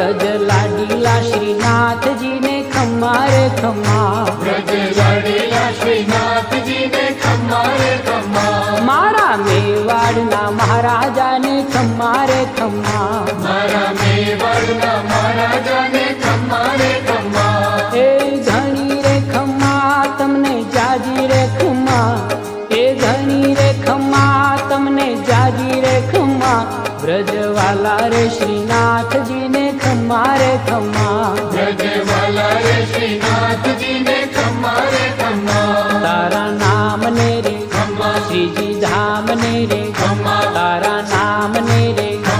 ब्रज लाडीला श्रीनाथ जी ने खम्मा रे खम्मा, ब्रज लाडीला श्रीनाथ जी ने खम्मा रे खम्मा, मारा मेवाड़ना महाराजा ने खम्मा रे खम्मा, मारा मेवाड़ना महाराजा ने खम्मा रे खम्मा, ए घणी रे खम्मा तमने जाजी रे खम्मा, ए घणी रे खम्मा तमने जाजी रे खम्मा, ब्रजवाला रे श्रीनाथ जी ने खम्मा रे खम्मा, ब्रजवाला रे श्रीनाथ जी ने खम्मा रे खम्मा, तारा नाम ने रे खम्मा श्रीजी धाम ने रे खम्मा, तारा